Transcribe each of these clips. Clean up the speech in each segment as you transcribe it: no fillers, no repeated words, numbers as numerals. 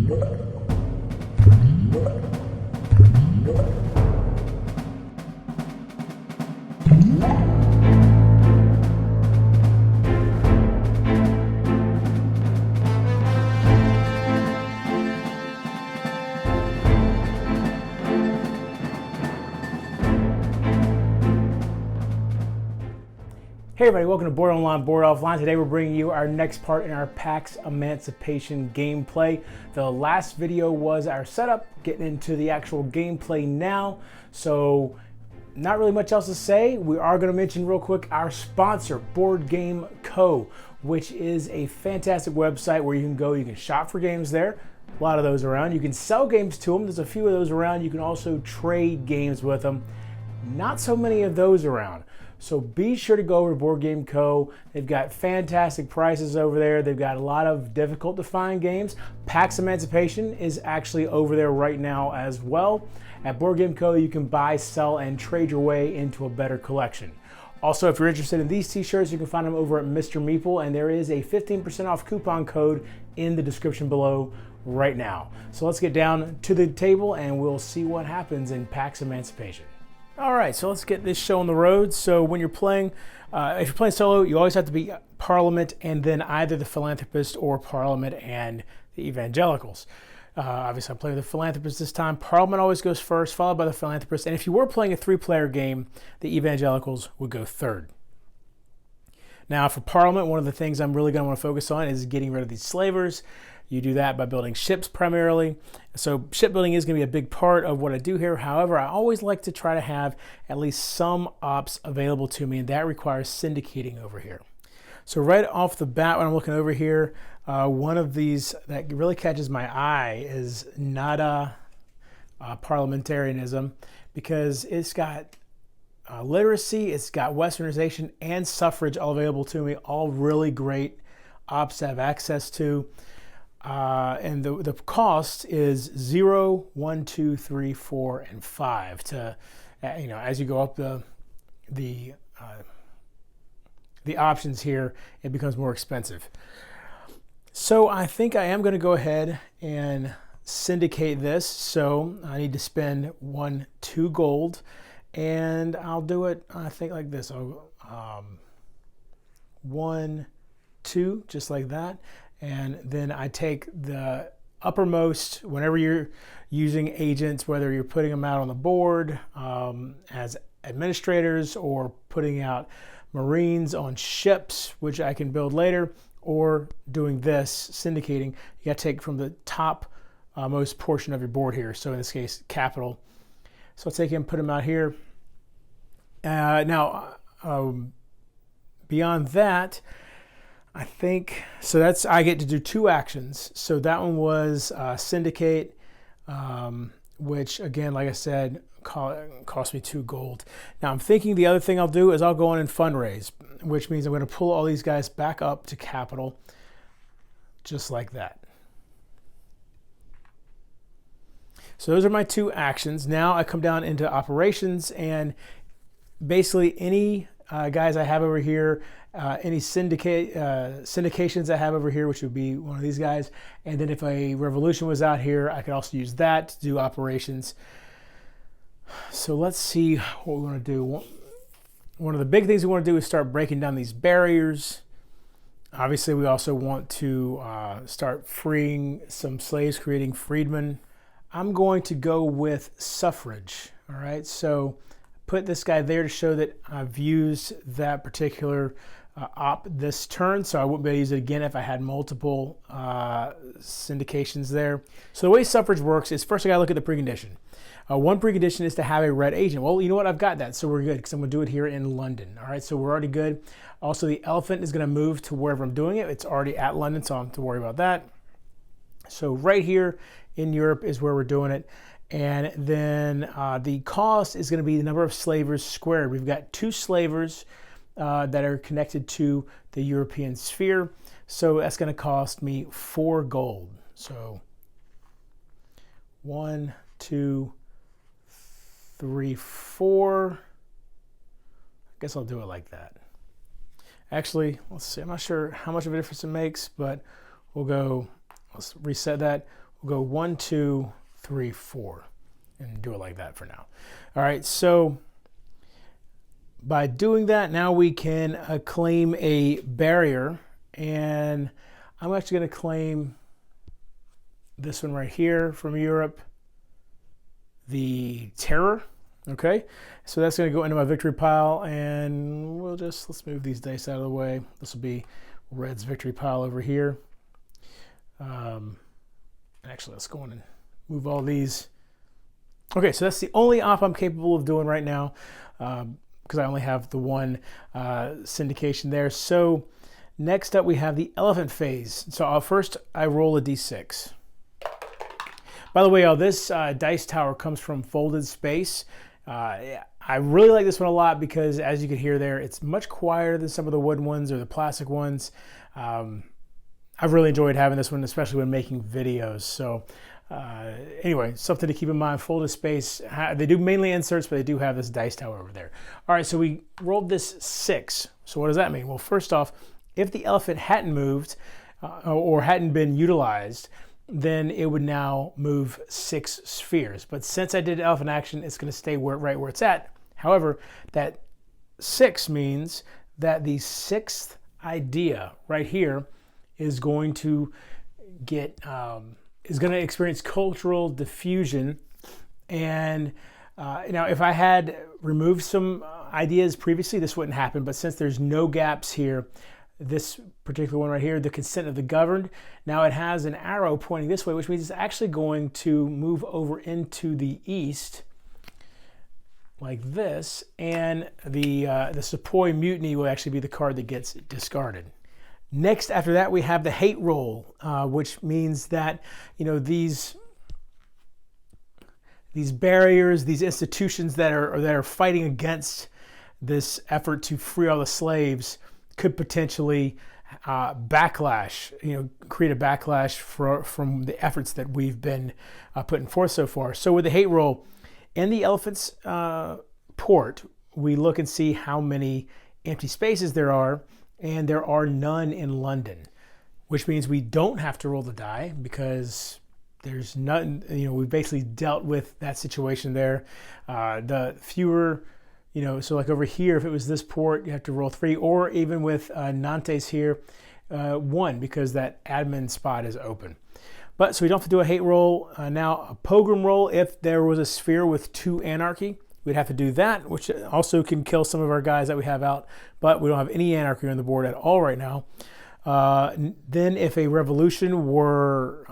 Hey everybody, welcome to Board Online, Board Offline. Today we're bringing you our next part in our Pax Emancipation gameplay. The last video was our setup, getting into the actual gameplay now. So not really much else to say. We are going to mention real quick our sponsor, Board Game Co., which is a fantastic website where you can go, you can shop for games there. A lot of those around. You can sell games to them. There's a few of those around. You can also trade games with them. Not so many of those around. So be sure to go over to Board Game Co. They've got fantastic prices over there. They've got a lot of difficult to find games. Pax Emancipation is actually over there right now as well. At Board Game Co. you can buy, sell, and trade your way into a better collection. Also, if you're interested in these t-shirts, you can find them over at Mr. Meeple, and there is a 15% off coupon code in the description below right now. So let's get down to the table and we'll see what happens in Pax Emancipation. All right, so let's get this show on the road. So when you're playing, if you're playing solo, you always have to be Parliament and then either the Philanthropist or Parliament and the Evangelicals. Obviously, I'm playing with the Philanthropist this time. Parliament always goes first, followed by the Philanthropist. And if you were playing a three-player game, the Evangelicals would go third. Now, for Parliament, one of the things I'm really going to want to focus on is getting rid of these slavers. You do that by building ships primarily. So shipbuilding is going to be a big part of what I do here. However, I always like to try to have at least some ops available to me, and that requires syndicating over here. So right off the bat, when I'm looking over here, one of these that really catches my eye is Nada Parliamentarianism, because it's got literacy, it's got westernization, and suffrage all available to me, all really great ops to have access to. And the cost is 0, 1, 2, 3, 4, and 5 to, as you go up the options here, it becomes more expensive. So I think I am going to go ahead and syndicate this. So I need to spend 2 gold, and I'll do it, I think, like this. I'll 1, 2, just like that. And then I take the uppermost, whenever you're using agents, whether you're putting them out on the board as administrators or putting out Marines on ships, which I can build later, or doing this, syndicating, you got to take from the top most portion of your board here. So in this case, capital. So I'll take him, put him out here. Now, beyond that, I think, so that's, I get to do 2 actions. So that one was syndicate, which again, like I said, cost me 2 gold. Now I'm thinking the other thing I'll do is I'll go in and fundraise, which means I'm going to pull all these guys back up to capital, just like that. So those are my 2 actions. Now I come down into operations, and basically any guys I have over here, any syndications I have over here, which would be one of these guys. And then if a revolution was out here, I could also use that to do operations. So let's see what we want to do. One of the big things we want to do is start breaking down these barriers. Obviously, we also want to start freeing some slaves, creating freedmen. I'm going to go with suffrage. All right, so put this guy there to show that I've used that particular op this turn, so I wouldn't be able to use it again if I had multiple syndications there. So the way suffrage works is, first I gotta look at the precondition. One precondition is to have a red agent. Well, you know what, I've got that, so we're good, because I'm gonna do it here in London. All right, so we're already good. Also, the elephant is gonna move to wherever I'm doing it. It's already at London, so I don't have to worry about that. So right here in Europe is where we're doing it. And then the cost is going to be the number of slavers squared. We've got 2 slavers that are connected to the European sphere. So that's going to cost me 4 gold. So 1, 2, 3, 4. I guess I'll do it like that. Actually, let's see. I'm not sure how much of a difference it makes, but we'll go, let's reset that. We'll go 1, 2, 3, 4, and do it like that for now. All right, so by doing that, now we can claim a barrier, and I'm actually going to claim this one right here from Europe, the Terror. Okay, so that's going to go into my victory pile, and let's move these dice out of the way. This will be Red's victory pile over here. Actually, let's go in and move all these. Okay, so that's the only op I'm capable of doing right now, because I only have the one syndication there. So next up, we have the elephant phase. So first, I roll a d6. By the way, this dice tower comes from Folded Space. I really like this one a lot because, as you can hear there, it's much quieter than some of the wood ones or the plastic ones. I've really enjoyed having this one, especially when making videos. So anyway, something to keep in mind. Folded Space, they do mainly inserts, but they do have this dice tower over there. All right, so we rolled this 6. So what does that mean? Well, first off, if the elephant hadn't moved or hadn't been utilized, then it would now move 6 spheres. But since I did elephant action, it's going to stay right where it's at. However, that 6 means that the 6th idea right here is going to experience cultural diffusion. And now, if I had removed some ideas previously, this wouldn't happen. But since there's no gaps here, this particular one right here, the consent of the governed, now it has an arrow pointing this way, which means it's actually going to move over into the east like this, and the Sepoy Mutiny will actually be the card that gets discarded. Next, after that, we have the hate roll, which means that these barriers, these institutions that are fighting against this effort to free all the slaves could potentially backlash, create a backlash from the efforts that we've been putting forth so far. So with the hate roll, in the elephant's port, we look and see how many empty spaces there are, and there are none in London, which means we don't have to roll the die because there's none. We've basically dealt with that situation there. The fewer, so like over here, if it was this port, you have to roll 3, or even with Nantes here, 1, because that admin spot is open. But so we don't have to do a hate roll. Now a pogrom roll, if there was a sphere with 2 anarchy, we'd have to do that, which also can kill some of our guys that we have out, but we don't have any anarchy on the board at all right now. Then if a revolution were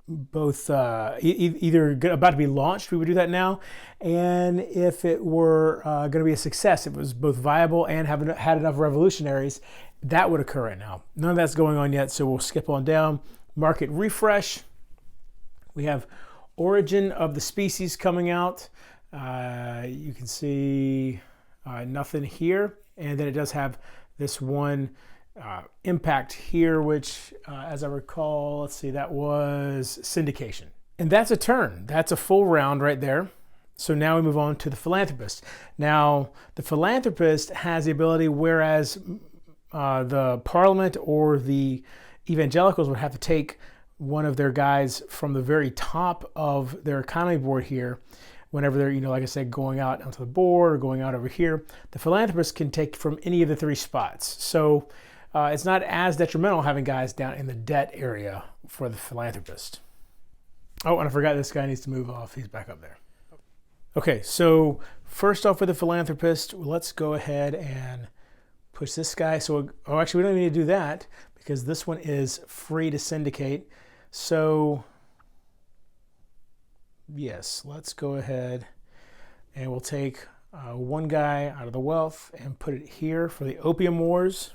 both either about to be launched, we would do that now. And if it were going to be a success, it was both viable and had enough revolutionaries, that would occur right now. None of that's going on yet, so we'll skip on down. Market refresh. We have origin of the species coming out. You can see nothing here, and then it does have this one impact here, which as I recall, let's see, that was syndication. And that's a turn. That's a full round right there. So now we move on to the philanthropist. Now the philanthropist has the ability, whereas the parliament or the evangelicals would have to take one of their guys from the very top of their economy board here whenever they're, like I said, going out onto the board or going out over here. The philanthropist can take from any of the 3 spots. So it's not as detrimental having guys down in the debt area for the philanthropist. Oh, and I forgot this guy needs to move off. He's back up there. Okay, so first off with the philanthropist, let's go ahead and push this guy. So, actually, we don't even need to do that because this one is free to syndicate. So, yes, let's go ahead and we'll take one guy out of the wealth and put it here for the Opium Wars.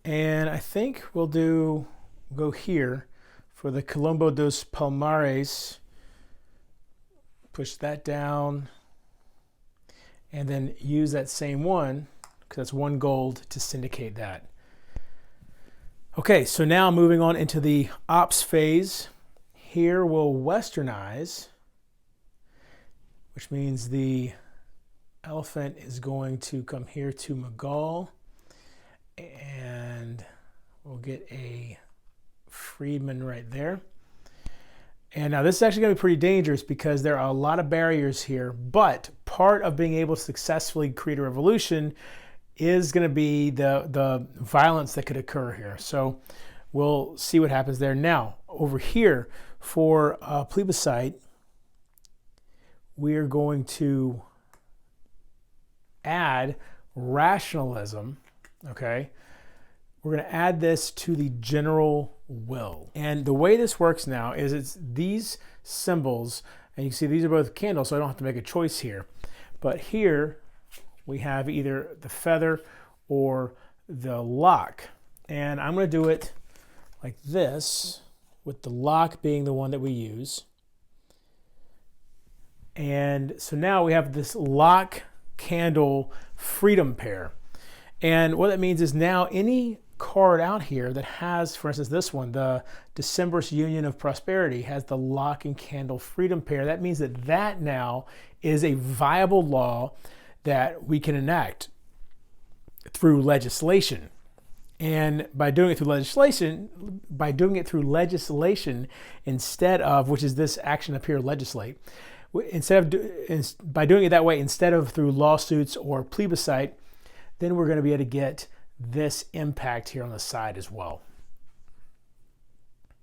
And I think we'll go here for the Colombo dos Palmares. Push that down and then use that same one, because that's 1 gold to syndicate that. Okay, so now moving on into the ops phase. Here we'll westernize, which means the elephant is going to come here to Magal, and we'll get a freedman right there. And now this is actually going to be pretty dangerous because there are a lot of barriers here, but part of being able to successfully create a revolution is going to be the violence that could occur here. So we'll see what happens there. Now, over here for plebiscite, we are going to add rationalism, okay? We're going to add this to the general will. And the way this works now is it's these symbols, and you can see these are both candles, so I don't have to make a choice here. But here we have either the feather or the lock. And I'm going to do it like this, with the lock being the one that we use. And so now we have this lock candle freedom pair. And what that means is now any card out here that has, for instance, this one, the December's Union of Prosperity, has the lock and candle freedom pair. That means that that now is a viable law that we can enact through legislation. And by doing it through legislation, instead of, which is this action up here, legislate, by doing it that way, instead of through lawsuits or plebiscite, then we're going to be able to get this impact here on the side as well.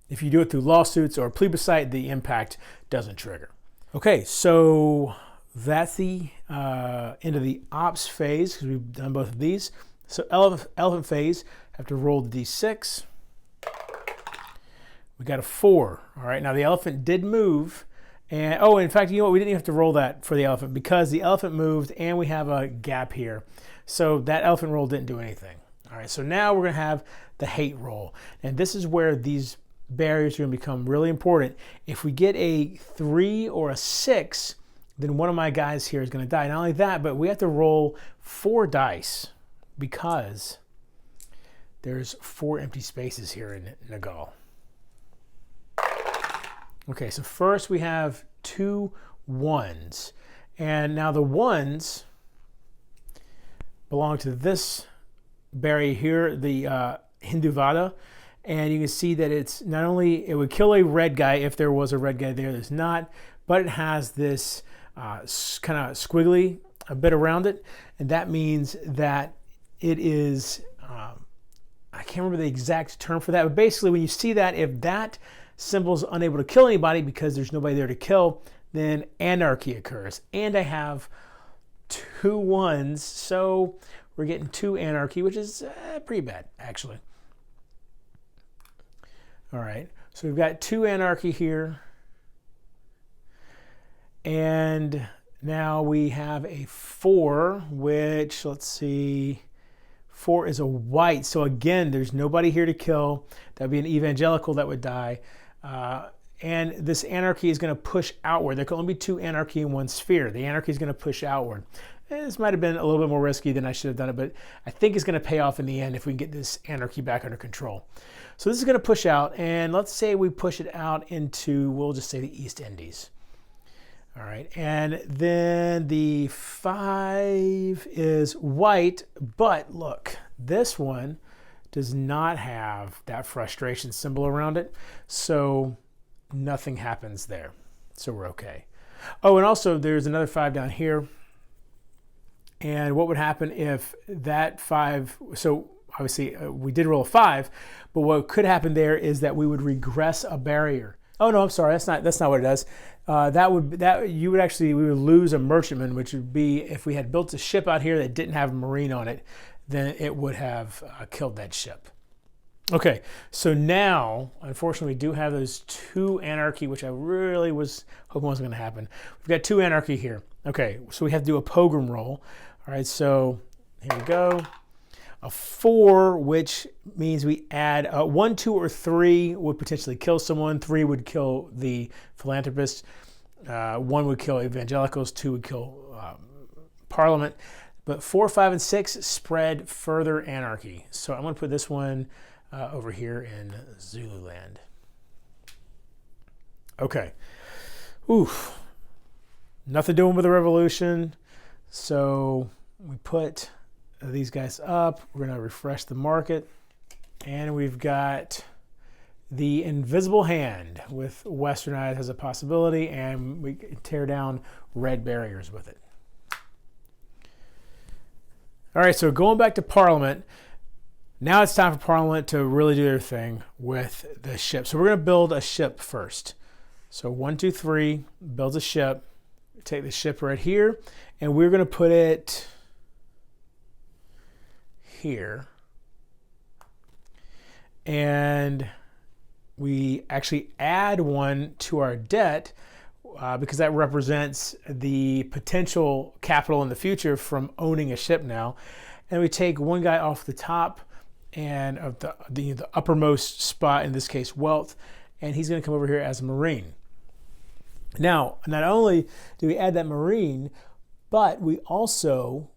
If you do it through lawsuits or plebiscite, the impact doesn't trigger. Okay, so that's the end of the ops phase, because we've done both of these. So elephant phase, have to roll the d6. We got a 4. All right, now the elephant did move. And oh, in fact, you know what? We didn't even have to roll that for the elephant because the elephant moved and we have a gap here. So that elephant roll didn't do anything. All right, so now we're going to have the hate roll. And this is where these barriers are going to become really important. If we get a 3 or a 6, then one of my guys here is going to die. Not only that, but we have to roll 4 dice because there's 4 empty spaces here in Nagal. Okay, so first we have 2 1s. And now the 1s belong to this barrier here, the Hindu Vada. And you can see that it's not only, it would kill a red guy if there was a red guy there, there's not, but it has this kind of squiggly a bit around it. And that means that it is, I can't remember the exact term for that, but basically when you see that, if that symbol is unable to kill anybody because there's nobody there to kill, then anarchy occurs. And I have 2 1s, so we're getting 2 anarchy, which is pretty bad, actually. All right, so we've got 2 anarchy here. And now we have a 4, which, let's see, 4 is a white. So again, there's nobody here to kill. That would be an evangelical that would die. And this anarchy is going to push outward. There can only be 2 anarchy in one sphere. The anarchy is going to push outward. And this might have been a little bit more risky than I should have done it, but I think it's going to pay off in the end if we can get this anarchy back under control. So this is going to push out, and let's say we push it out into, we'll just say the East Indies. All right, and then the 5 is white, but look, this one does not have that frustration symbol around it, so nothing happens there. So we're okay. Oh, and also there's another 5 down here. And what would happen if that 5, so obviously we did roll a 5, but what could happen there is that we would regress a barrier. Oh no, I'm sorry, that's not what it does. We would lose a merchantman, which would be if we had built a ship out here that didn't have a marine on it, then it would have killed that ship. Okay, so now, unfortunately, we do have those 2 anarchy, which I really was hoping wasn't going to happen. We've got 2 anarchy here. Okay, so we have to do a pogrom roll. All right, so here we go. A 4, which means we add 1, 2, or 3 would potentially kill someone. 3 would kill the philanthropist. 1 would kill evangelicals. 2 would kill Parliament. But 4, 5, and 6 spread further anarchy. So I'm going to put this one over here in Zululand. Okay. Oof. Nothing doing with the revolution. So we put these guys up. We're going to refresh the market. And we've got the invisible hand with westernized as a possibility, and we tear down red barriers with it. All right, so going back to Parliament, now it's time for Parliament to really do their thing with the ship. So we're going to build a ship first. So 1, 2, 3 builds a ship. Take the ship right here, and we're going to put it here. And we actually add one to our debt because that represents the potential capital in the future from owning a ship now. And we take one guy off the top and of the uppermost spot, in this case wealth, and he's going to come over here as a Marine. Now, not only do we add that Marine, but we also,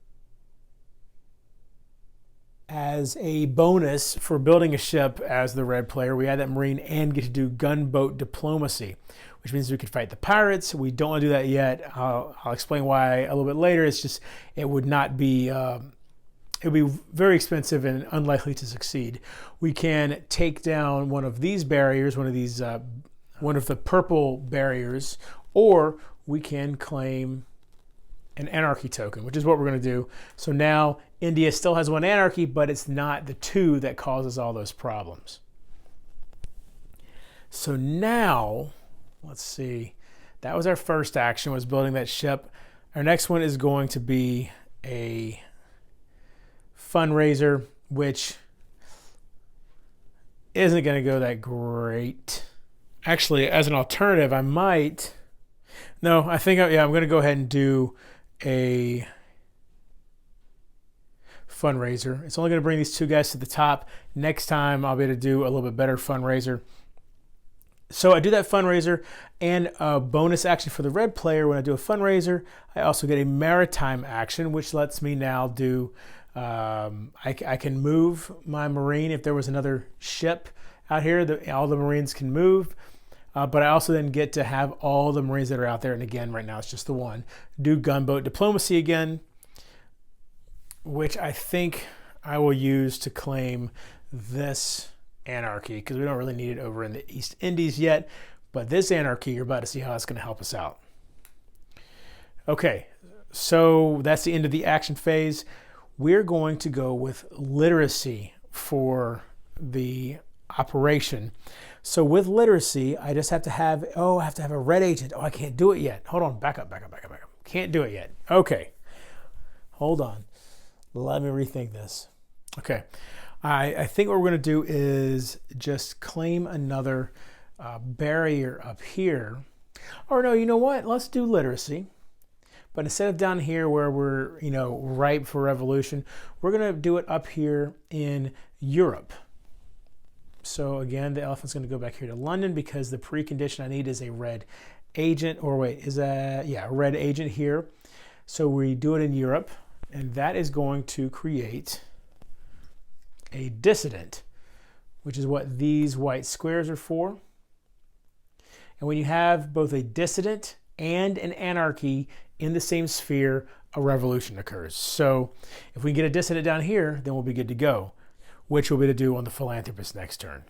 as a bonus for building a ship as the red player, we add that Marine and get to do gunboat diplomacy, which means we could fight the pirates. We don't want to do that yet. I'll explain why a little bit later. It's just, it would not be, it would be very expensive and unlikely to succeed. We can take down one of these barriers, one of the purple barriers, or we can claim an anarchy token, which is what we're going to do. So now India still has one anarchy, but it's not the 2 that causes all those problems. So now, let's see, that was our first action, was building that ship. Our next one is going to be a fundraiser, which isn't going to go that great. Actually, as an alternative, I might, no, I think, I'm going to go ahead and do a fundraiser. It's only going to bring these 2 guys to the top. Next time, I'll be able to do a little bit better fundraiser. So I do that fundraiser, and a bonus action for the red player. When I do a fundraiser, I also get a maritime action, which lets me now do, I can move my Marine. If there was another ship out here, all the Marines can move. But I also then get to have all the Marines that are out there, and again, right now it's just the 1. Do gunboat diplomacy again, which I think I will use to claim this anarchy, because we don't really need it over in the East Indies yet. But this anarchy, you're about to see how it's going to help us out. Okay, so that's the end of the action phase. We're going to go with literacy for the operation. So with literacy, I just have to have, I have to have a red agent. I can't do it yet. Hold on, back up. Can't do it yet. Okay, hold on. Let me rethink this. Okay, I think what we're going to do is just claim another barrier up here. Or no, you know what? Let's do literacy. But instead of down here where we're, ripe for revolution, we're going to do it up here in Europe. So again, the elephant's going to go back here to London because the precondition I need is a red agent, a red agent here. So we do it in Europe, and that is going to create a dissident, which is what these white squares are for. And when you have both a dissident and an anarchy in the same sphere, a revolution occurs. So if we get a dissident down here, then we'll be good to go, which we'll be to do on the philanthropist next turn.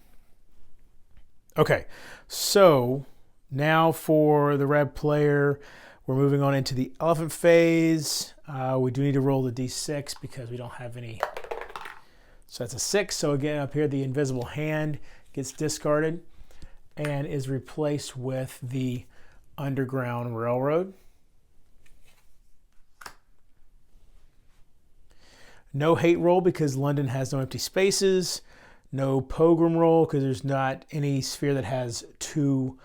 Okay, so now for the red player, we're moving on into the elephant phase. We do need to roll the d6 because we don't have any. So that's a 6. So again, up here, the invisible hand gets discarded and is replaced with the Underground Railroad. No hate roll because London has no empty spaces. No pogrom roll because there's not any sphere that has 2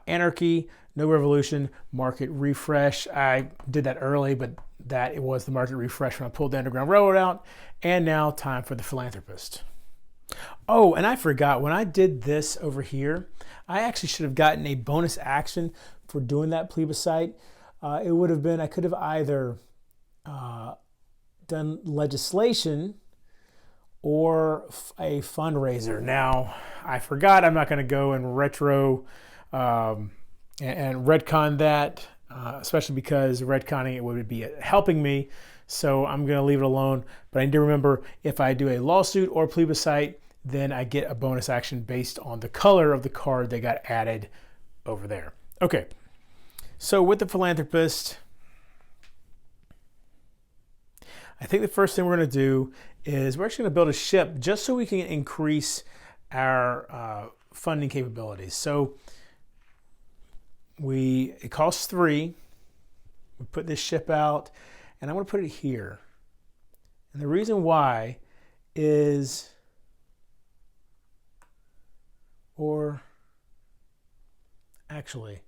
anarchy. No revolution. Market refresh. I did that early, but it was the market refresh when I pulled the Underground Railroad out. And now time for the philanthropist. Oh, and I forgot, when I did this over here, I actually should have gotten a bonus action for doing that plebiscite. It would have been, I could have either done legislation or a fundraiser. Now, I forgot, I'm not going to go and retro and retcon that, especially because retconning it would be helping me. So I'm going to leave it alone. But I need to remember, if I do a lawsuit or plebiscite, then I get a bonus action based on the color of the card that got added over there. Okay, so with the philanthropist, I think the first thing we're going to do is we're actually going to build a ship just so we can increase our funding capabilities. So it costs 3. We put this ship out, and I'm going to put it here. And the reason why is, or actually,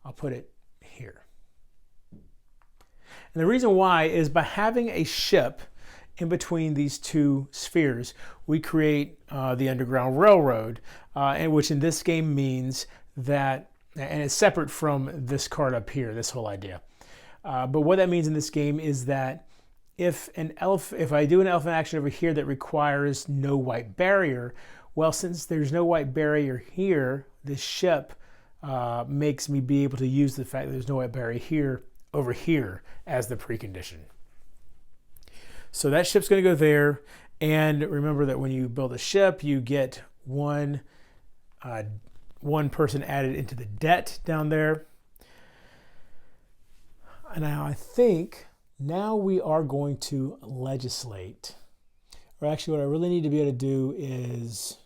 I'll put it here. And the reason why is by having a ship in between these two spheres, we create the Underground Railroad, and which in this game means that, and it's separate from this card up here, this whole idea. But what that means in this game is that if I do an elephant action over here that requires no white barrier, well, since there's no white barrier here, this ship makes me be able to use the fact that there's no white barrier here over here as the precondition. So that ship's going to go there, and remember that when you build a ship, you get one person added into the debt down there. And now I think now we are going to legislate. Or actually what I really need to be able to do is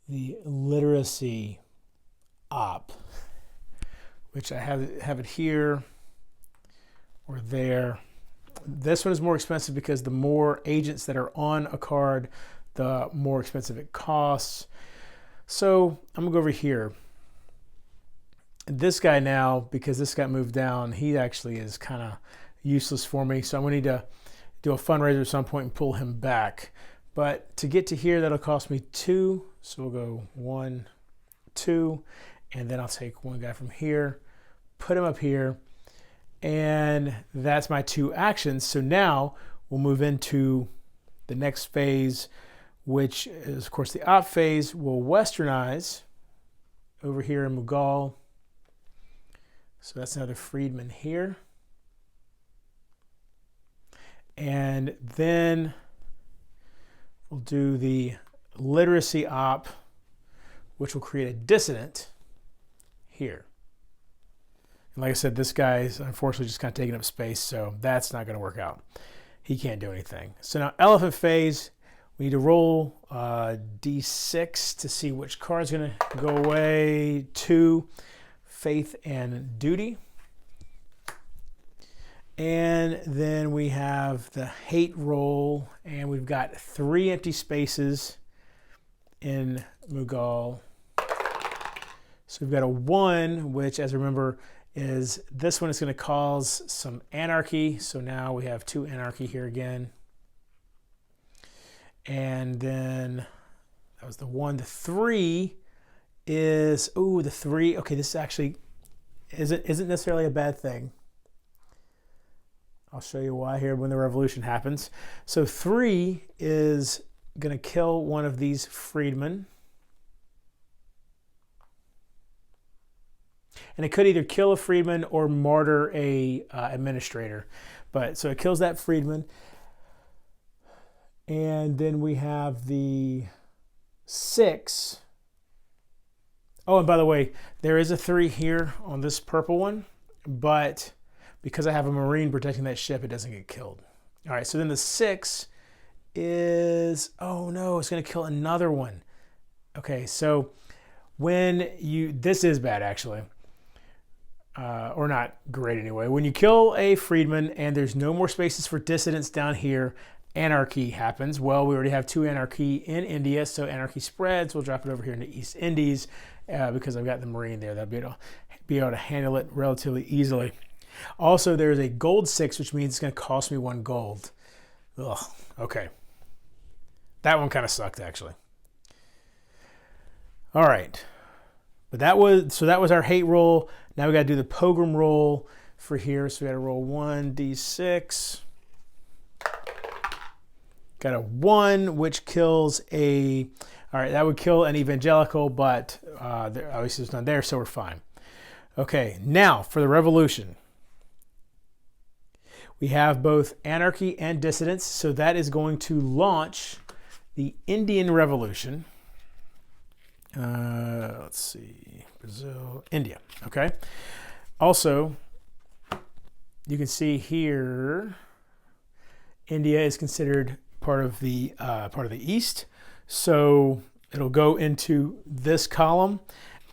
the literacy op, which I have it here or there. This one is more expensive because the more agents that are on a card, the more expensive it costs. So I'm gonna go over here. This guy now, because this got moved down, he actually is kind of useless for me. So I'm gonna need to do a fundraiser at some point and pull him back. But to get to here, that'll cost me 2. So we'll go 1, 2, and then I'll take one guy from here, put him up here, and that's my 2 actions. So now we'll move into the next phase, which is, of course, the op phase. We'll westernize over here in Mughal. So that's another freedman here. And then we'll do the literacy op, which will create a dissident here. And like I said, this guy's unfortunately just kind of taking up space, so that's not going to work out. He can't do anything. So now elephant phase, we need to roll D6 to see which card's going to go away. 2, faith and duty. And then we have the hate roll, and we've got 3 empty spaces in Mughal. So we've got a 1, which, as I remember, is this one is going to cause some anarchy. So now we have 2 anarchy here again. And then that was the 1. The 3 is, ooh, the 3. Okay, this actually isn't necessarily a bad thing. I'll show you why here when the revolution happens. So 3 is going to kill one of these freedmen. And it could either kill a freedman or martyr a administrator. But so it kills that freedman. And then we have the 6. Oh, and by the way, there is a 3 here on this purple one, but because I have a Marine protecting that ship, it doesn't get killed. All right, so then the 6 is, oh no, it's going to kill another one. Okay, so when this is bad actually, or not great anyway. When you kill a freedman and there's no more spaces for dissidents down here, anarchy happens. Well, we already have 2 anarchy in India, so anarchy spreads. We'll drop it over here in the East Indies because I've got the Marine there. That'll be able to handle it relatively easily. Also, there's a gold 6, which means it's going to cost me 1 gold. Ugh, okay. That one kind of sucked, actually. All right. But that was our hate roll. Now we got to do the pogrom roll for here. So we got to roll 1d6. Got a 1, which kills a... All right, that would kill an evangelical, but obviously it's not there, so we're fine. Okay, now for the revolution. We have both anarchy and dissidents, so that is going to launch the Indian Revolution. Let's see, Brazil, India. Okay. Also, you can see here, India is considered part of the East, so it'll go into this column.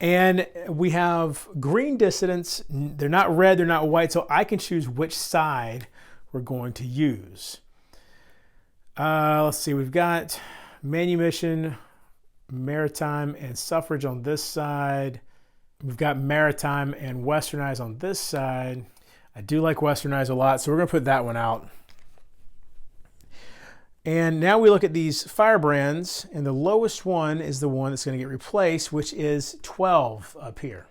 And we have green dissidents. They're not red, they're not white, so I can choose which side we're going to use. Let's see, we've got manumission, maritime, and suffrage on this side. We've got maritime and westernized on this side. I do like westernized a lot, so we're going to put that one out. And now we look at these firebrands, and the lowest one is the one that's going to get replaced, which is 12 up here.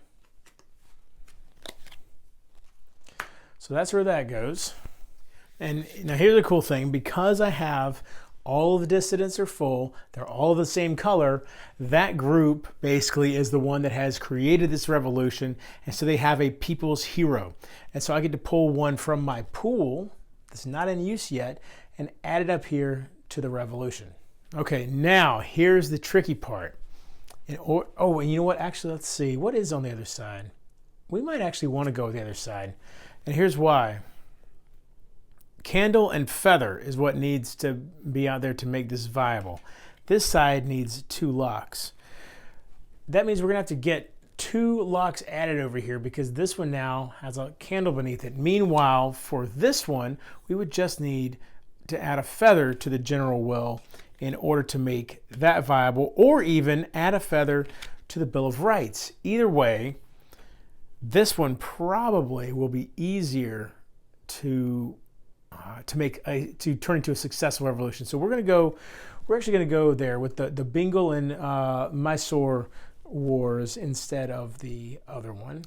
So that's where that goes. And now here's the cool thing, because I have all of the dissidents are full, they're all the same color, that group basically is the one that has created this revolution, and so they have a people's hero. And so I get to pull one from my pool that's not in use yet and add it up here to the revolution. Okay, now here's the tricky part. And you know what? Actually, let's see. What is on the other side? We might actually want to go with the other side. And here's why. Candle and feather is what needs to be out there to make this viable. This side needs 2 locks. That means we're going to have to get 2 locks added over here because this one now has a candle beneath it. Meanwhile, for this one, we would just need to add a feather to the general will in order to make that viable, or even add a feather to the Bill of Rights. Either way, this one probably will be easier to turn into a successful revolution. So we're actually going to go there with the Bengal and Mysore wars instead of the other one.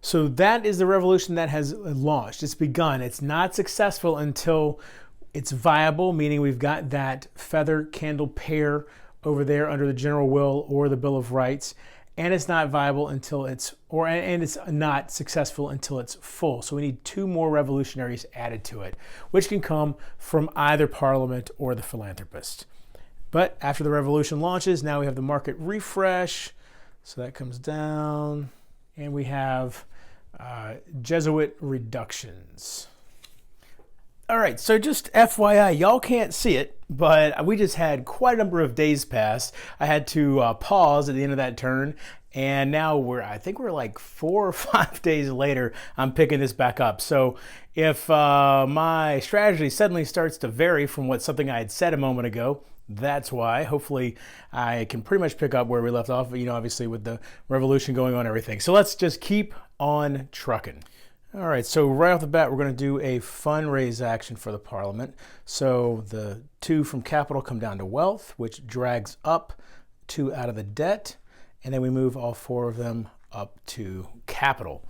So that is the revolution that has launched. It's begun. It's not successful until it's viable, meaning we've got that feather candle pair over there under the general will or the Bill of Rights, and it's not viable until it's not successful until it's full. So we need 2 more revolutionaries added to it, which can come from either parliament or the philanthropist. But after the revolution launches, now we have the market refresh. So that comes down, and we have Jesuit reductions. All right, so just FYI, y'all can't see it, but we just had quite a number of days pass. I had to pause at the end of that turn, and now I think we're like 4 or 5 days later, I'm picking this back up. So if my strategy suddenly starts to vary from something I had said a moment ago, that's why. Hopefully I can pretty much pick up where we left off, obviously with the revolution going on and everything. So let's just keep on trucking. All right, so right off the bat, we're going to do a fundraise action for the Parliament. So the 2 from capital come down to wealth, which drags up 2 out of the debt, and then we move all 4 of them up to capital.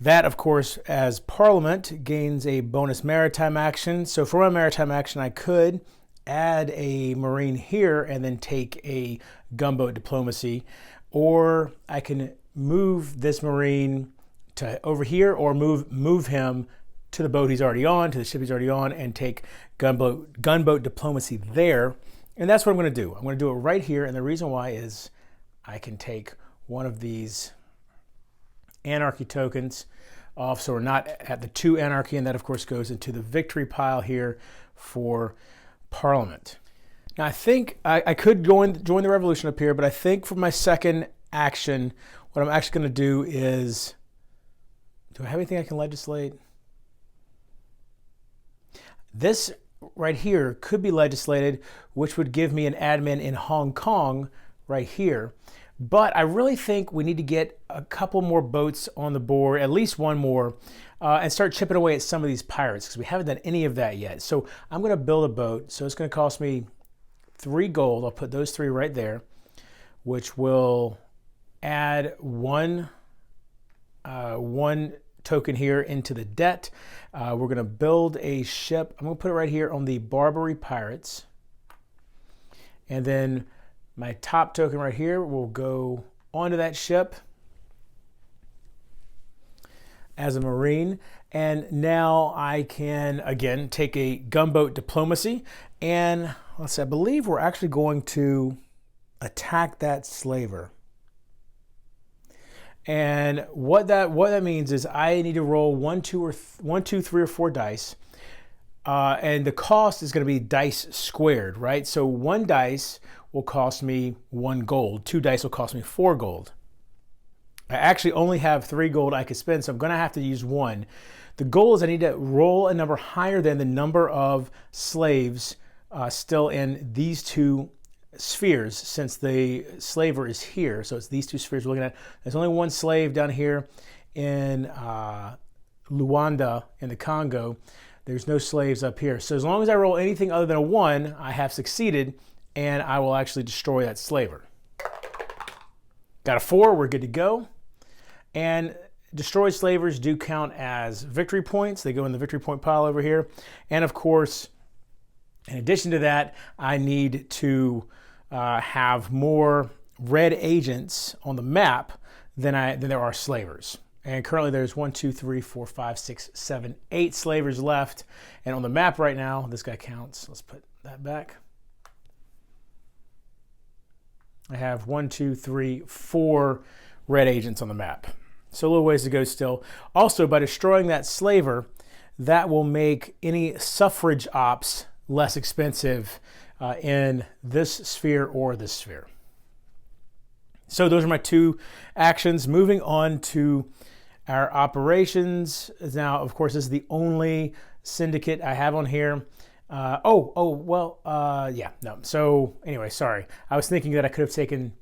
That, of course, as Parliament gains a bonus maritime action. So for my maritime action, I could add a marine here and then take a gunboat diplomacy, or I can move this marine to over here, or move him to the boat he's already on, to the ship he's already on, and take gunboat diplomacy there. And that's what I'm going to do. I'm going to do it right here, and the reason why is I can take one of these anarchy tokens off, so we're not at the 2 anarchy, and that of course goes into the victory pile here for Parliament. Now I think I could join the revolution up here, but I think for my second action, what I'm actually going to do is, do I have anything I can legislate? This right here could be legislated, which would give me an admin in Hong Kong right here. But I really think we need to get a couple more boats on the board, at least 1 more, and start chipping away at some of these pirates, because we haven't done any of that yet. So I'm going to build a boat. So it's going to cost me 3 gold. I'll put those 3 right there, which will add one token here into the debt. We're going to build a ship. I'm going to put it right here on the Barbary Pirates. And then my top token right here will go onto that ship as a Marine. And now I can, again, take a gunboat diplomacy. And let's see, I believe we're actually going to attack that slaver. And what that means is I need to roll 1, 2, 3, or 4 dice. And the cost is going to be dice squared, right? So 1 dice will cost me 1 gold. 2 dice will cost me 4 gold. I actually only have 3 gold I could spend, so I'm going to have to use 1. The goal is I need to roll a number higher than the number of slaves still in these 2 spheres, since the slaver is here. So it's these 2 spheres we're looking at. There's only 1 slave down here in Luanda in the Congo. There's no slaves up here. So as long as I roll anything other than a 1, I have succeeded, and I will actually destroy that slaver. Got a 4, we're good to go. And destroyed slavers do count as victory points. They go in the victory point pile over here. And of course, in addition to that, I need to have more red agents on the map than there are slavers. And currently there's 1, 2, 3, 4, 5, 6, 7, 8 slavers left. And on the map right now, this guy counts. Let's put that back. I have 1, 2, 3, 4 red agents on the map. So a little ways to go still. Also, by destroying that slaver, that will make any suffrage ops less expensive in this sphere or this sphere. So those are my 2 actions. Moving on to our operations. Now, of course, this is the only syndicate I have on here. Yeah, no. So anyway, sorry. I was thinking that I could have taken,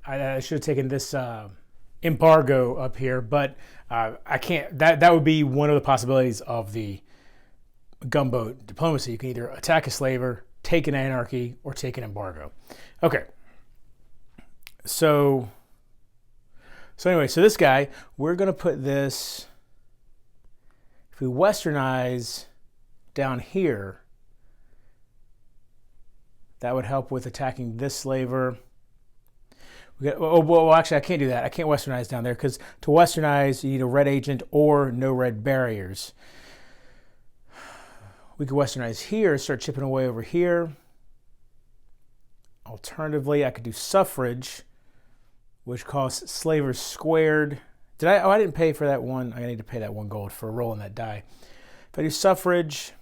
I should have taken this embargo up here, but I can't. That would be one of the possibilities of the gunboat diplomacy. You can either attack a slaver, take an anarchy, or take an embargo. Okay. So anyway, so this guy, we're going to put this, if we westernize down here, that would help with attacking this slaver. Well, actually, I can't do that. I can't westernize down there because to westernize, you need a red agent or no red barriers. We could westernize here, start chipping away over here. Alternatively, I could do suffrage, which costs slavers squared. I didn't pay for that 1. I need to pay that 1 gold for rolling that die. If I do suffrage,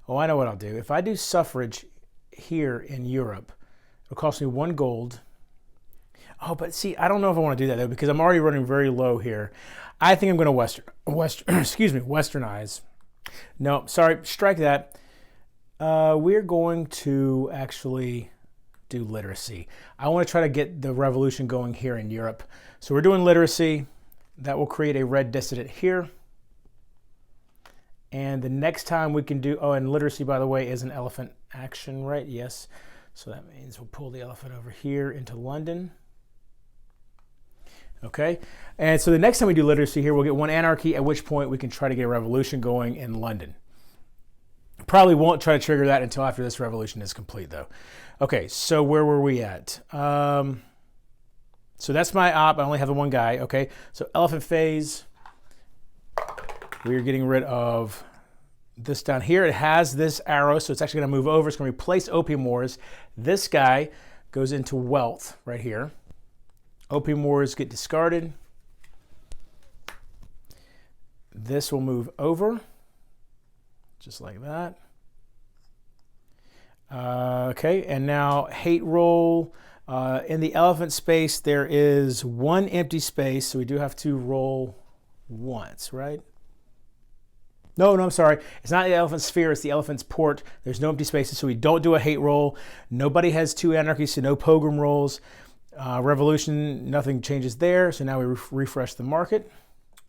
I know what I'll do. If I do suffrage here in Europe, it'll cost me 1 gold. Oh, but see, I don't know if I want to do that though, because I'm already running very low here. I think I'm going to westernize. No, sorry, strike that. We're going to actually do literacy. I want to try to get the revolution going here in Europe. So we're doing literacy. That will create a red dissident here. And the next time we can do, and literacy, by the way, is an elephant action, right? Yes. So that means we'll pull the elephant over here into London. Okay. And so the next time we do literacy here, we'll get 1 anarchy, at which point we can try to get a revolution going in London. Probably won't try to trigger that until after this revolution is complete, though. Okay, so where were we at? So that's my op. I only have the 1 guy. Okay, so elephant phase. We're getting rid of this down here. It has this arrow, so it's actually going to move over. It's going to replace opium wars. This guy goes into wealth right here. Opium wars get discarded. This will move over, just like that. Okay, and now hate roll. In the elephant space, there is 1 empty space, so we do have to roll once, right? No, I'm sorry. It's not the elephant sphere, it's the elephant's port. There's no empty spaces, so we don't do a hate roll. Nobody has 2 anarchies, so no pogrom rolls. Revolution, nothing changes there, so now we refresh the market.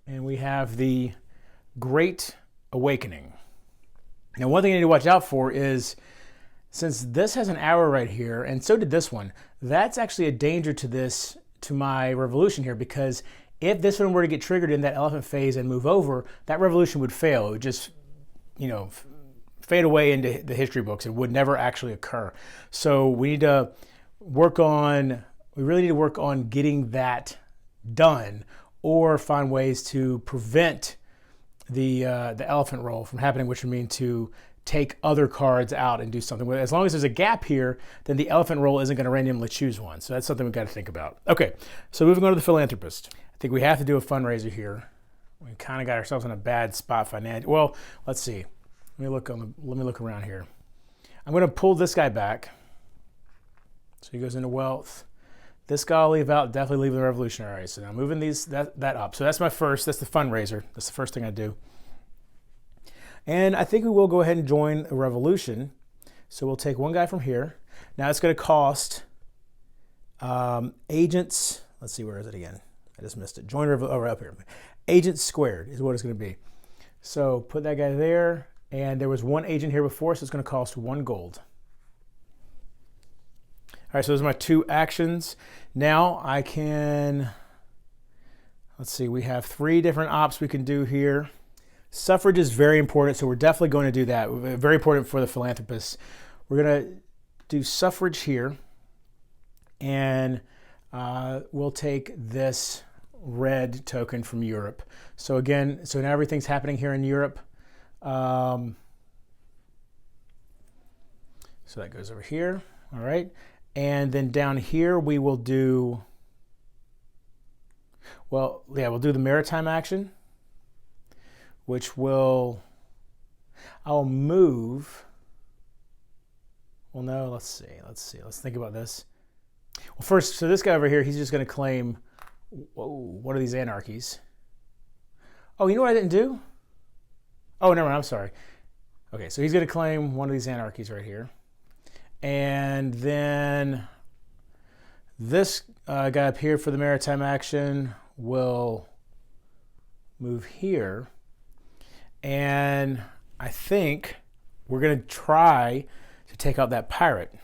And we have the Great Awakening. Now, one thing I need to watch out for is, since this has an arrow right here, and so did this one, that's actually a danger to my revolution here, because if this one were to get triggered in that elephant phase and move over, that revolution would fail. It would just, fade away into the history books. It would never actually occur. So we need to really need to work on getting that done, or find ways to prevent the elephant roll from happening, which would mean to take other cards out and do something with it. As long as there's a gap here, then the elephant roll isn't going to randomly choose one. So that's something we've got to think about. Okay, so moving on to the philanthropist. I think we have to do a fundraiser here. We kind of got ourselves in a bad spot financially. Well, let's see. Let me look around here. I'm going to pull this guy back. So he goes into wealth. This guy I'll leave out, definitely leave the revolutionary. So now moving that up. So that's my first, that's the fundraiser. That's the first thing I do. And I think we will go ahead and join a revolution. So we'll take one guy from here. Now it's going to cost agents. Let's see, where is it again? I just missed it. Join up here. Agents squared is what it's going to be. So put that guy there. And there was one agent here before, so it's going to cost 1 gold. All right, so those are my 2 actions. Now I can, let's see, we have 3 different ops we can do here. Suffrage is very important, so we're definitely going to do that. Very important for the philanthropists. We're going to do suffrage here, and we'll take this red token from Europe. So again, so now everything's happening here in Europe. So that goes over here. All right. And then down here, we will do, well, yeah, we'll do the maritime action, which will, I'll move. Well, no, let's see. Let's think about this. Well, first, so this guy over here, he's just going to claim, whoa, one of these anarchies. Oh, you know what I didn't do? Oh, never mind, I'm sorry. Okay, so he's going to claim one of these anarchies right here. And then this guy up here for the maritime action will move here. And I think we're going to try to take out that pirate.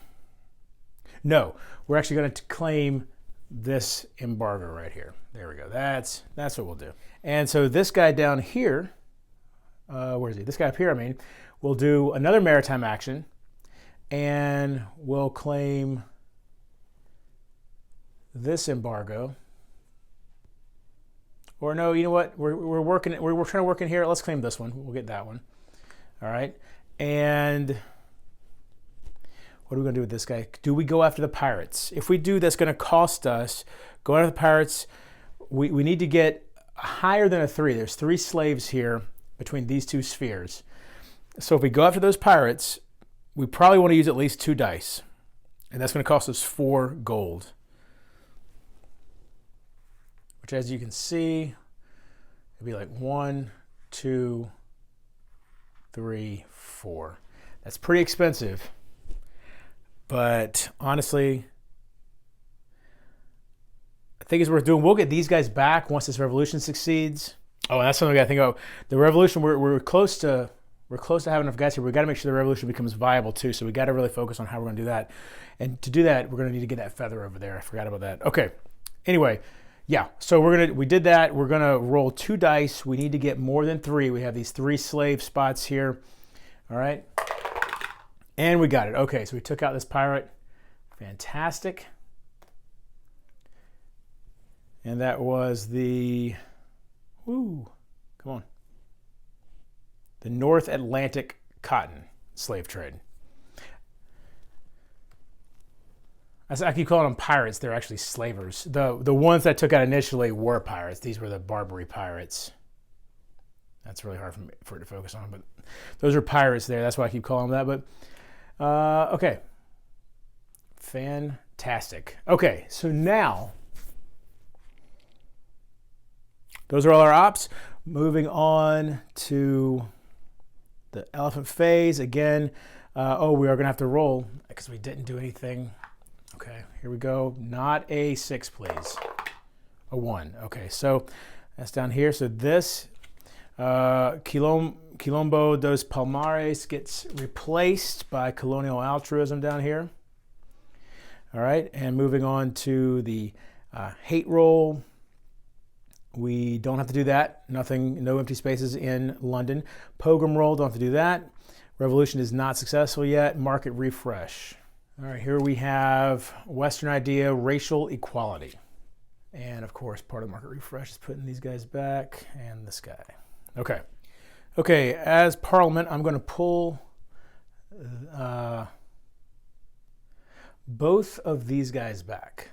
No, we're actually going to claim this embargo right here. There we go. That's what we'll do. And so this guy down here, where is he? This guy up here, I mean, will do another maritime action. And we'll claim this embargo. Or no, you know what? We're trying to work in here. Let's claim this one. We'll get that one. All right. And what are we going to do with this guy? Do we go after the pirates? If we do, that's going to cost us. Go after the pirates. We need to get higher than a 3. There's 3 slaves here between these 2 spheres. So if we go after those pirates, we probably want to use at least 2 dice. And that's going to cost us 4 gold. Which, as you can see, it'd be like 1, 2, 3, 4. That's pretty expensive. But honestly, I think it's worth doing. We'll get these guys back once this revolution succeeds. Oh, and that's something we got to think about. The revolution, we're close to having enough guys here. We've got to make sure the revolution becomes viable too. So we got to really focus on how we're going to do that. And to do that, we're going to need to get that feather over there. I forgot about that. Okay. Anyway, yeah. So we did that. We're going to roll 2 dice. We need to get more than 3. We have these 3 slave spots here. All right. And we got it. Okay. So we took out this pirate. Fantastic. And that was the, come on. The North Atlantic cotton slave trade. I keep calling them pirates. They're actually slavers. The ones that took out initially were pirates. These were the Barbary pirates. That's really hard for it to focus on, but those are pirates there. That's why I keep calling them that. But okay, fantastic. Okay, so now those are all our ops. Moving on to the elephant phase again. We are going to have to roll because we didn't do anything. Okay, here we go. Not a 6, please. A 1. Okay, so that's down here. So this Quilombo dos Palmares gets replaced by colonial altruism down here. All right, and moving on to the hate roll. We don't have to do that. Nothing, no empty spaces in London. Pogrom roll, don't have to do that. Revolution is not successful yet. Market refresh. All right, here we have Western idea, racial equality. And of course, part of the market refresh is putting these guys back and this guy. Okay. Okay, as Parliament, I'm going to pull both of these guys back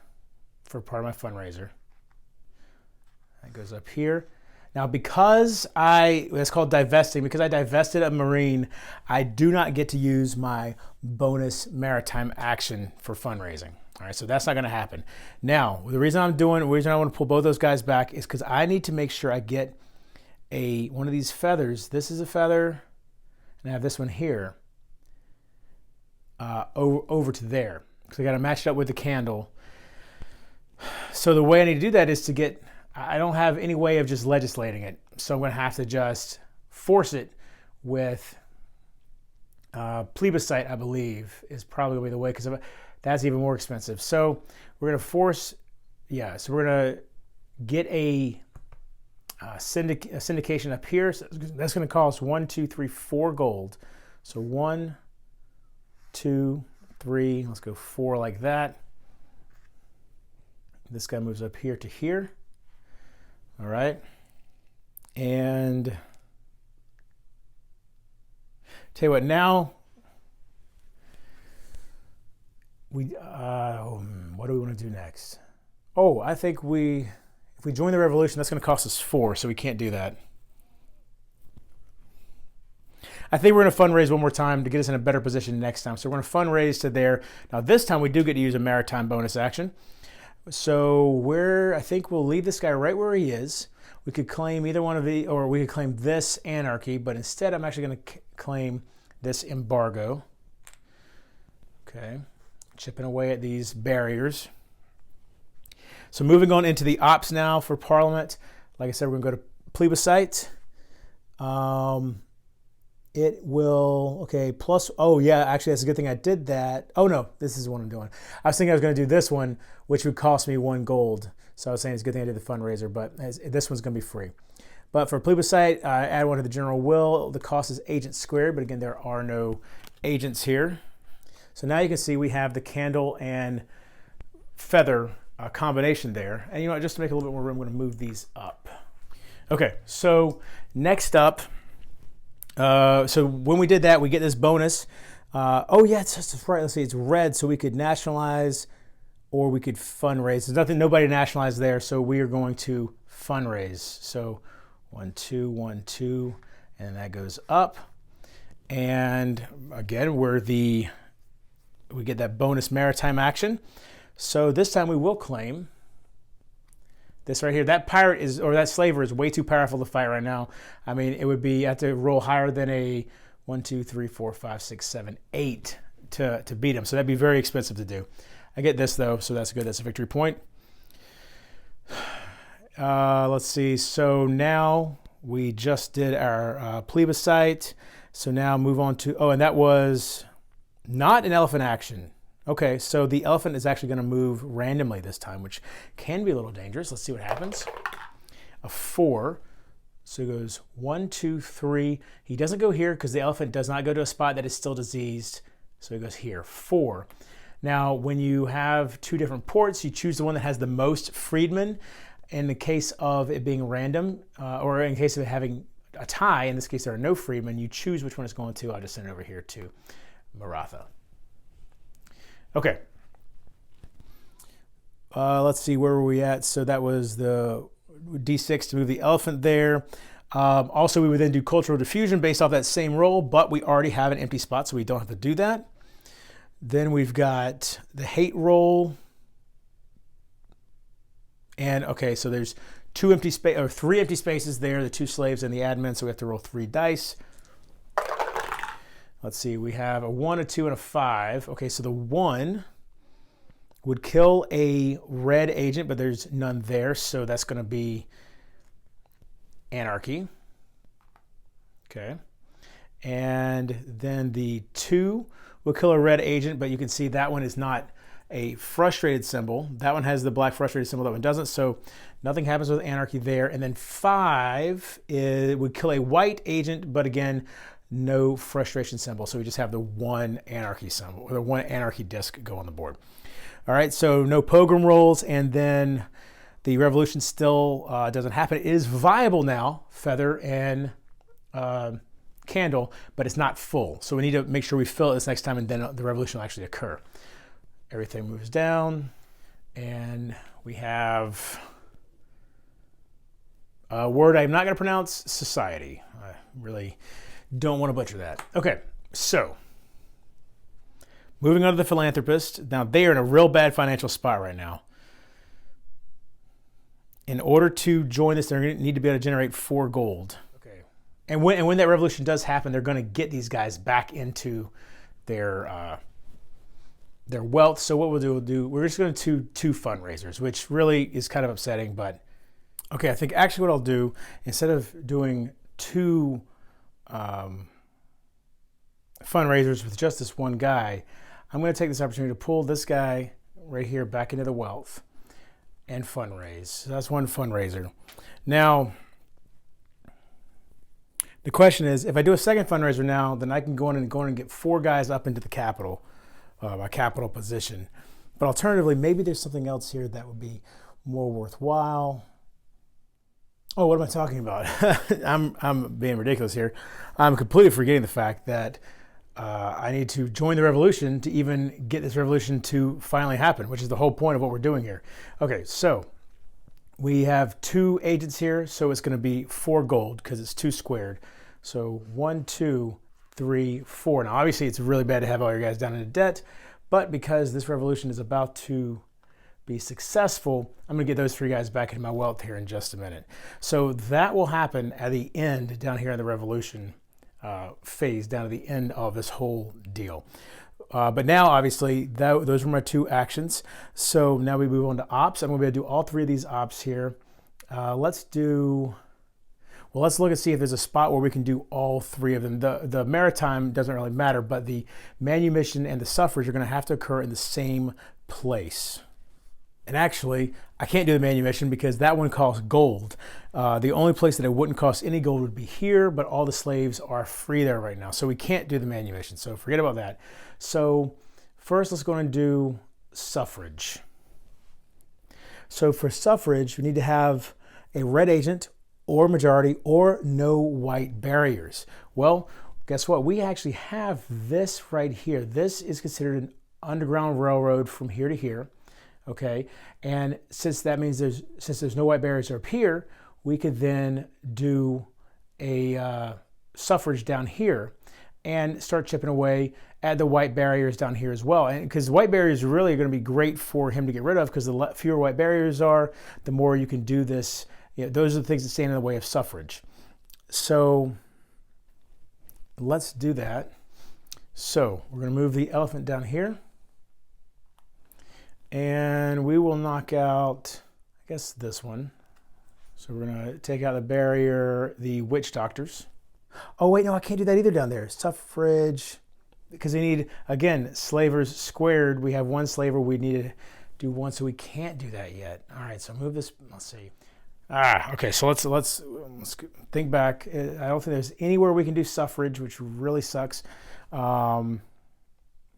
for part of my fundraiser. That goes up here. Now, because it's called divesting, because I divested a Marine, I do not get to use my bonus maritime action for fundraising. All right, so that's not gonna happen. Now, the reason I want to pull both those guys back is because I need to make sure I get one of these feathers. This is a feather, and I have this one here, over to there. So I gotta match it up with the candle. So the way I need to do that is I don't have any way of just legislating it. So I'm gonna have to just force it with plebiscite, I believe, is probably the way, because that's even more expensive. So we're gonna so we're gonna get a syndication up here. So that's gonna cost 1, 2, 3, 4 gold. So 1, 2, 3, let's go 4 like that. This guy moves up here to here. All right. And tell you what, now what do we want to do next? Oh, I think if we join the revolution, that's going to cost us 4, so we can't do that. I think we're going to fundraise one more time to get us in a better position next time. So we're going to fundraise to there. Now this time we do get to use a maritime bonus action. So I think we'll leave this guy right where he is. We could claim either one of or we could claim this anarchy, but instead I'm actually going to claim this embargo. Okay, chipping away at these barriers. So moving on into the ops now for Parliament. Like I said, we're going to go to plebiscite. It will, okay, plus, oh yeah, actually that's a good thing I did that. Oh no, this is what I'm doing. I was thinking I was gonna do this one, which would cost me 1 gold. So I was saying it's a good thing I did the fundraiser, but this one's gonna be free. But for plebiscite, I add one to the general will. The cost is agent squared, but again, there are no agents here. So now you can see we have the candle and feather combination there. And you know what, just to make a little bit more room, I'm gonna move these up. Okay, so next up, so when we did that, we get this bonus. Oh yeah, it's right. Let's see, it's red, so we could nationalize or we could fundraise. There's nobody nationalized there, so we are going to fundraise. So 1, 2, 1, 2, and that goes up. And again, we get that bonus maritime action. So this time we will claim this right here. That pirate that slaver is way too powerful to fight right now. I mean, it would be, you have to roll higher than a 1, 2, 3, 4, 5, 6, 7, 8 to beat him. So that'd be very expensive to do. I get this though, so that's good. That's a victory point. Let's see. So now we just did our plebiscite. So now move on to, and that was not an elephant action. Okay, so the elephant is actually going to move randomly this time, which can be a little dangerous. Let's see what happens. A 4. So it goes 1, 2, 3. He doesn't go here because the elephant does not go to a spot that is still diseased. So he goes here, 4. Now, when you have 2 different ports, you choose the one that has the most freedmen. In the case of it being random, or in case of it having a tie, in this case there are no freedmen, you choose which one it's going to. I'll just send it over here to Maratha. Okay, let's see, where were we at? So that was the D6 to move the elephant there. Also, we would then do cultural diffusion based off that same roll, but we already have an empty spot, so we don't have to do that. Then we've got the hate roll. And okay, so there's 3 empty spaces there, the 2 slaves and the admin, so we have to roll 3 dice. Let's see, we have a 1, a 2, and a 5. Okay, so the 1 would kill a red agent, but there's none there, so that's going to be anarchy. Okay. And then the 2 will kill a red agent, but you can see that one is not a frustrated symbol. That one has the black frustrated symbol, that one doesn't, so nothing happens with anarchy there. And then 5 would kill a white agent, but again, no frustration symbol. So we just have the 1 anarchy symbol, or the 1 anarchy disc go on the board. All right, so no pogrom rolls, and then the revolution still doesn't happen. It is viable now, feather and candle, but it's not full. So we need to make sure we fill it this next time, and then the revolution will actually occur. Everything moves down, and we have a word I'm not going to pronounce, society. I really don't want to butcher that. Okay, so moving on to the philanthropist. Now, they are in a real bad financial spot right now. In order to join this, they're going to need to be able to generate 4 gold. Okay. And when that revolution does happen, they're going to get these guys back into their wealth. So what we're just going to do 2 fundraisers, which really is kind of upsetting. But okay, I think actually what I'll do, instead of doing 2 fundraisers with just this one guy, I'm going to take this opportunity to pull this guy right here back into the wealth and fundraise. So that's 1 fundraiser. Now, the question is, if I do a second fundraiser now, then I can go in and get 4 guys up into the capital, my capital position. But alternatively, maybe there's something else here that would be more worthwhile. Oh, what am I talking about? I'm being ridiculous here. I'm completely forgetting the fact that I need to join the revolution to even get this revolution to finally happen, which is the whole point of what we're doing here. Okay, so we have 2 agents here, so it's going to be 4 gold because it's 2 squared. So 1, 2, 3, 4. Now, obviously, it's really bad to have all your guys down into debt, but because this revolution is about to be successful, I'm going to get those 3 guys back into my wealth here in just a minute. So that will happen at the end down here in the revolution phase, down to the end of this whole deal. But now, obviously, those were my 2 actions. So now we move on to ops. I'm going to be able to do all 3 of these ops here. Let's look and see if there's a spot where we can do all 3 of them. The maritime doesn't really matter, but the manumission and the suffrage are going to have to occur in the same place. And actually, I can't do the manumission because that one costs gold. The only place that it wouldn't cost any gold would be here, but all the slaves are free there right now. So we can't do the manumission, so forget about that. So first, let's go and do suffrage. So for suffrage, we need to have a red agent or majority or no white barriers. Well, guess what? We actually have this right here. This is considered an underground railroad from here to here. Okay, and since that means there's no white barriers up here, we could then do a suffrage down here and start chipping away at the white barriers down here as well. And because white barriers are really going to be great for him to get rid of, because the fewer white barriers are, the more you can do this. You know, those are the things that stand in the way of suffrage. So let's do that. So we're going to move the elephant down here. And we will knock out, I guess, this one. So we're going to take out the barrier, the witch doctors. Oh, wait, no, I can't do that either down there. Suffrage, because we need, again, slavers squared. We have 1 slaver. We need to do 1, so we can't do that yet. All right, so move this. Let's see. Okay, so let's think back. I don't think there's anywhere we can do suffrage, which really sucks.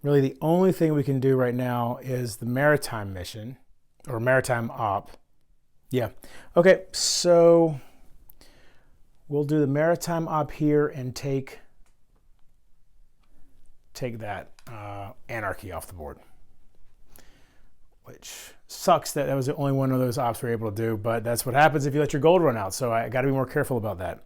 Really, the only thing we can do right now is the maritime mission, or maritime op. Yeah. Okay, so we'll do the maritime op here and take that anarchy off the board. Which sucks that was the only one of those ops we're able to do, but that's what happens if you let your gold run out, so I got to be more careful about that.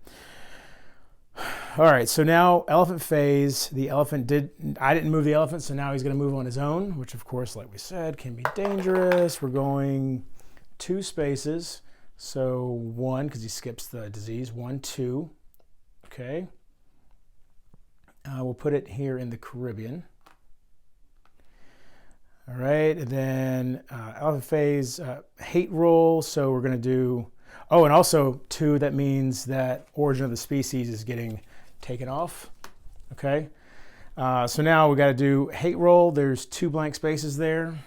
All right, so now elephant phase. I didn't move the elephant, so now he's going to move on his own, which of course, like we said, can be dangerous. We're going 2 spaces. So 1, because he skips the disease. 1, 2. Okay. We'll put it here in the Caribbean. All right, and then elephant phase, hate roll. So we're going to do, oh, and also 2, that means that origin of the species is getting taken off. Okay, so now we got to do hate roll. There's 2 blank spaces there.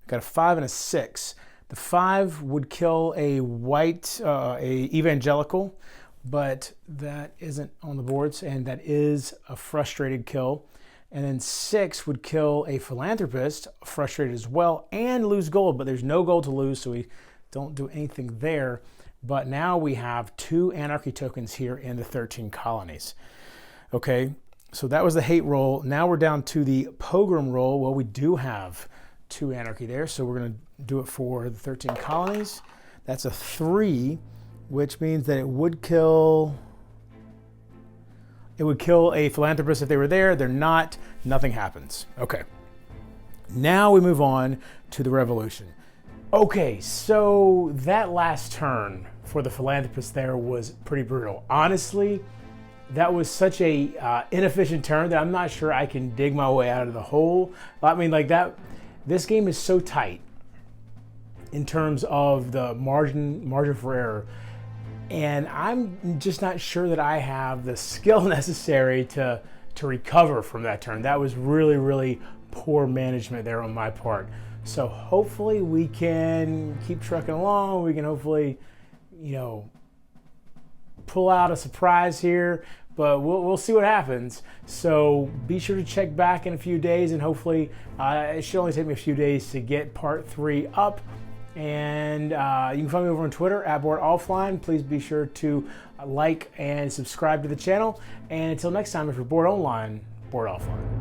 Got a 5 and a 6. The 5 would kill a white, a evangelical, but that isn't on the boards, and that is a frustrated kill. And then 6 would kill a philanthropist, frustrated as well, and lose gold, but there's no gold to lose, so we don't do anything there. but now we have 2 anarchy tokens here in the 13 colonies. Okay, so that was the hate roll. Now we're down to the pogrom roll. Well, we do have 2 anarchy there, so we're going to do it for the 13 colonies. That's a 3, which means that it would kill a philanthropist if they were there. They're not. Nothing happens. Okay. Now we move on to the revolution. Okay, so that last turn for the philanthropist there was pretty brutal. Honestly, that was such a inefficient turn that I'm not sure I can dig my way out of the hole. I mean, like that. This game is so tight in terms of the margin for error, and I'm just not sure that I have the skill necessary to recover from that turn. That was really, really poor management there on my part. So hopefully we can keep trucking along. We can hopefully, you know, pull out a surprise here, but we'll see what happens. So be sure to check back in a few days, and hopefully it should only take me a few days to get part 3 up. And you can find me over on Twitter at boredonlineboardoffline. Please be sure to like and subscribe to the channel. And until next time, if you're bored online, board offline.